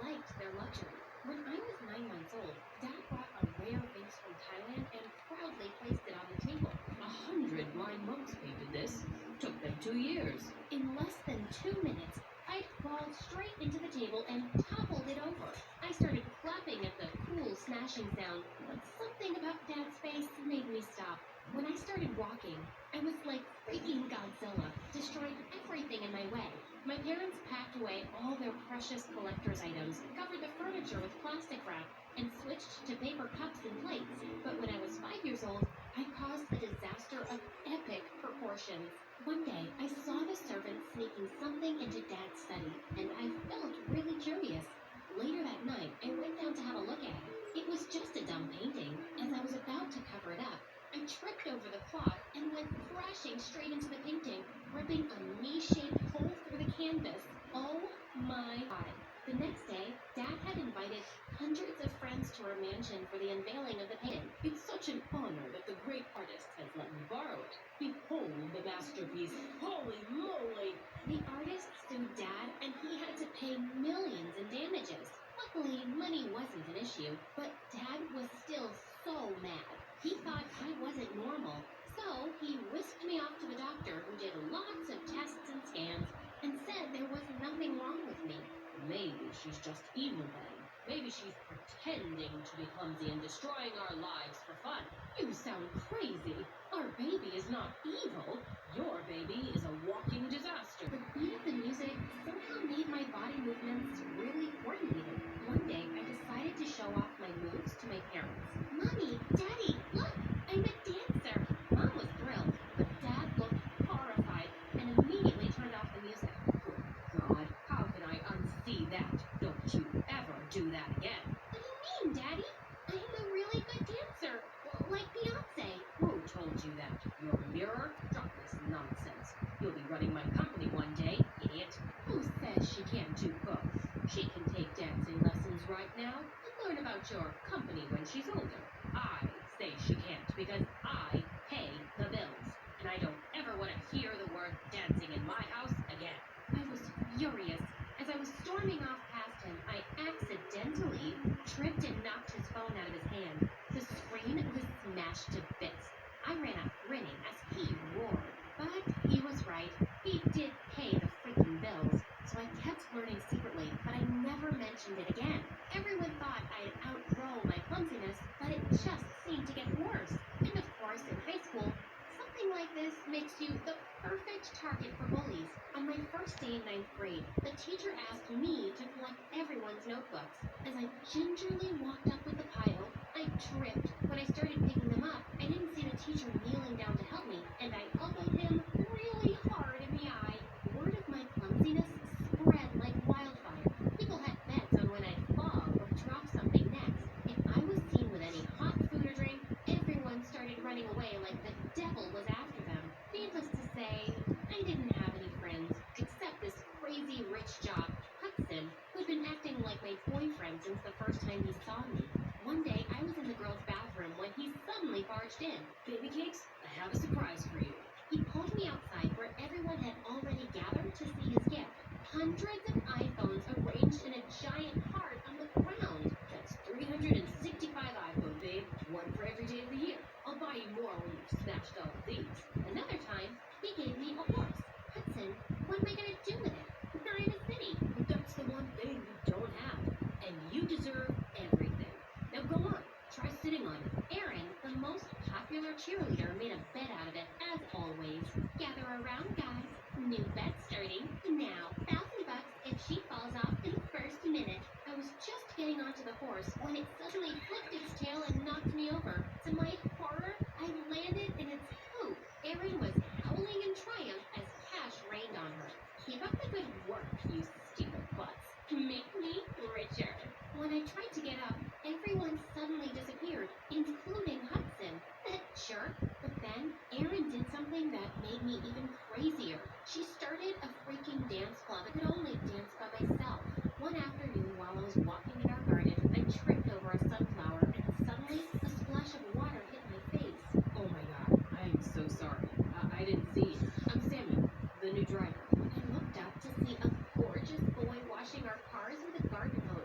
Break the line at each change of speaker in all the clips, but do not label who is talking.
liked their luxury. When I was 9 months old, Dad brought a rare vase from Thailand and proudly placed it on the table.
100 blind monks painted this. Took them 2 years.
In less than 2 minutes, I'd crawled straight into the table and toppled it over. I started clapping at the cool smashing sound, but something about Dad's face made me stop. When I started walking, I was like freaking Godzilla, destroyed everything in my way. My parents packed away all their precious collector's items, covered the furniture with plastic wrap, and switched to paper cups and plates. But when I was 5 years old, I caused a disaster of epic proportions. One day, I saw the servant sneaking something into Dad's study, and I felt really curious. Later that night, I went down to have a look at it. It was just a dumb painting. As I was about to cover it up, I tripped over the cloth and went crashing straight into the painting, ripping a me-shaped hole through the canvas. Oh my God. The next day, Dad had invited hundreds of friends to our mansion for the unveiling of the painting.
It's such an honor that the great artist has let me borrow it. Behold the masterpiece. Holy moly!
The artist sued Dad, and he had to pay millions in damages. Luckily, money wasn't an issue, but Dad was still so mad. He thought I wasn't normal, so he whisked me off to the doctor, who did lots of tests and scans and said there was nothing wrong with me.
Maybe she's just evil then. Maybe she's pretending to be clumsy and destroying our lives for fun.
You sound crazy. Our baby is not evil.
Your baby is a walking disaster.
The beat of the music somehow made my body movements really coordinated. One day, I decided to show off my moves to my parents. Mommy, Daddy, look, I'm a dancer. Mom was thrilled, but Dad looked horrified and immediately turned off the music.
Good God, how can I unsee that? Don't you ever do that again.
What do you mean, Daddy? I'm a really good dancer, like Beyonce.
Who told you that? Your mirror? Drop this nonsense. You'll be running my company one day, idiot.
Who says she can't do both?
She can take dancing lessons right now and learn about your company when she's older. I say she can't because I pay the bills. And I don't ever want to hear the word dancing in my house again.
I was furious. As I was storming off past him, I accidentally tripped and knocked his phone out of his hand. The screen was smashed to bits. I ran out grinning as he roared. But he was right. He did pay the freaking bills, so I kept learning secretly, but I never mentioned it again. Everyone thought I'd outgrow my clumsiness, but it just seemed to get worse. And of course, in high school, something like this makes you the perfect target for bullies. On my first day in 9th grade, the teacher asked me to collect everyone's notebooks. As I gingerly walked up with the pile, I tripped. When I started picking them up, I didn't see the teacher kneeling down to help me, and I elbowed him really hard in the eye. Word of my clumsiness spread like wildfire. People had bets on when I'd fall or drop something next. If I was seen with any hot food or drink, everyone started running away like the devil was after them. Needless to say, I didn't have any friends, except this crazy rich jock, Hudson, who'd been acting like my boyfriend since the first time he saw me. One day, I was in the girls' bathroom when he suddenly barged in.
Baby cakes, I have a surprise for you.
He pulled me outside where everyone had already gathered to see his gift. Hundreds of iPhones arranged in a giant heart on the ground.
That's 365 iPhones, babe. One for every day of the year. I'll buy you more when you've smashed all of these.
Another time, he gave me a horse. Hudson, what am I going to do with it? Not in a city.
But that's the one thing you don't have. And you deserve everything. Now go on. Try sitting on it.
Erin, the most popular cheerleader, made a bet out of it, as always. Gather around, guys. New bet starting now. $1,000 if she falls off in the first minute. I was just getting onto the horse when it suddenly flipped its tail and knocked me over. To my horror, I landed in its hoop. Erin was howling in triumph as cash rained on her. Keep up the good work, you stupid butts. Make me richer. When I tried to get up, everyone suddenly disappeared, including Hudson. That jerk. But then, Erin did something that made me even crazier. She started a freaking dance club. I could only dance by myself. One afternoon, while I was walking in our garden, I tripped over a sunflower, and suddenly, a splash of water hit my face.
Oh my God, I am so sorry. I didn't see you. I'm Samuel, the new driver.
I looked up to see a gorgeous boy washing our cars with a garden hose.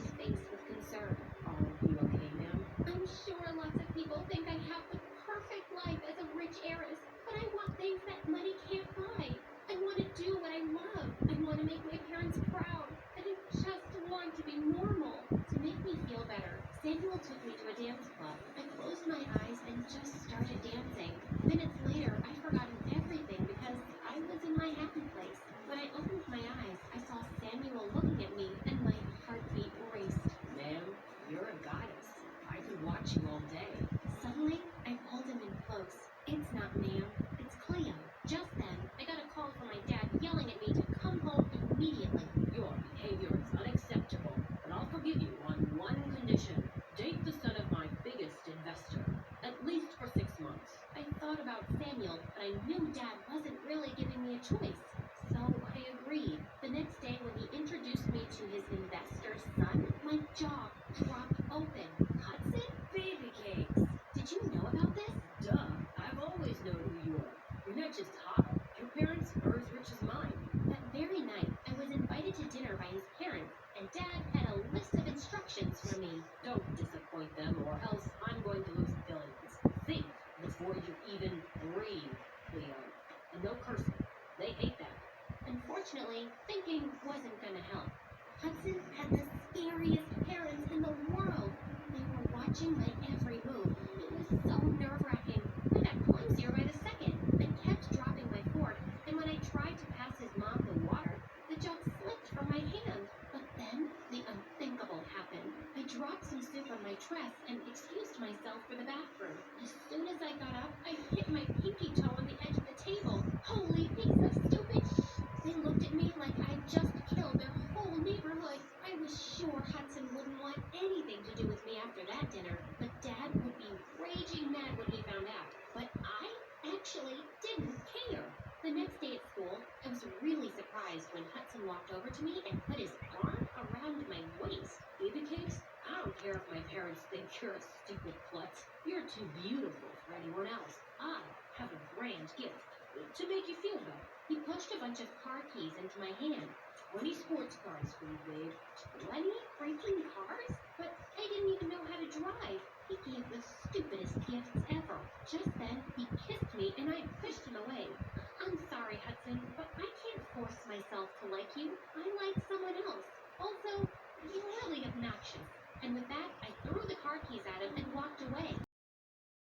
his face with concern.
Are you okay, ma'am?
I'm sure lots of people think I have the perfect life as a rich heiress, but I want things that money can't buy. I want to do what I love. I want to make my parents proud. And I just want to be normal. To make me feel better, Samuel took me to a dance club. I closed my eyes and just started dancing. Minutes later, I'd forgotten everything because I was in my happy place. When I opened my eyes, I saw Samuel looking at me and my heartbeat raced.
Ma'am, you're a goddess. I could watch you all day.
Suddenly, I pulled him in close. It's not ma'am, it's Cleo. Just then, I got a call from my dad yelling at me to come home immediately.
Your behavior is unacceptable, but I'll forgive you on one condition. Date the son of my biggest investor, at least for 6 months.
I thought about Samuel, but I knew Dad wasn't really giving me a choice. So I agreed. The next day, when he introduced me to his investor's son, my jaw dropped open. Hudson?
Baby cakes.
Did you know about this?
Duh, I've always known who you are. You're not just hot. Your parents are as rich as mine.
That very night, I was invited to dinner by his parents, and Dad had a list of instructions for me.
Don't disappoint them, or else I'm going to lose billions. Think before you even breathe, Cleo. And no cursing. They hate that.
Unfortunately, thinking wasn't gonna help. Hudson had the scariest parents in the world. They were watching my every move. It was so nerve-wracking. I got clumsier by the second. I kept dropping my fork, and when I tried to pass his mom the water, the jug slipped from my hand. But then, the unthinkable happened. I dropped some soup on my dress and excused myself for the bathroom. As soon as I got up, I hit my pinky toe on the edge of the table. Holy piece of stupid They looked at me like I'd just killed their whole neighborhood. I was sure Hudson wouldn't want anything to do with me after that dinner, but Dad would be raging mad when he found out. But I actually didn't care. The next day at school, I was really surprised when Hudson walked over to me and put his arm around my waist.
Baby cakes? I don't care if my parents think you're a stupid klutz. You're too beautiful for anyone else. I have a grand gift to make you feel better.
He pushed a bunch of car keys into my hand.
20 sports cars for you, babe.
20 freaking cars? But I didn't even know how to drive. He gave the stupidest gifts ever. Just then, he kissed me and I pushed him away. I'm sorry, Hudson, but I can't force myself to like you. I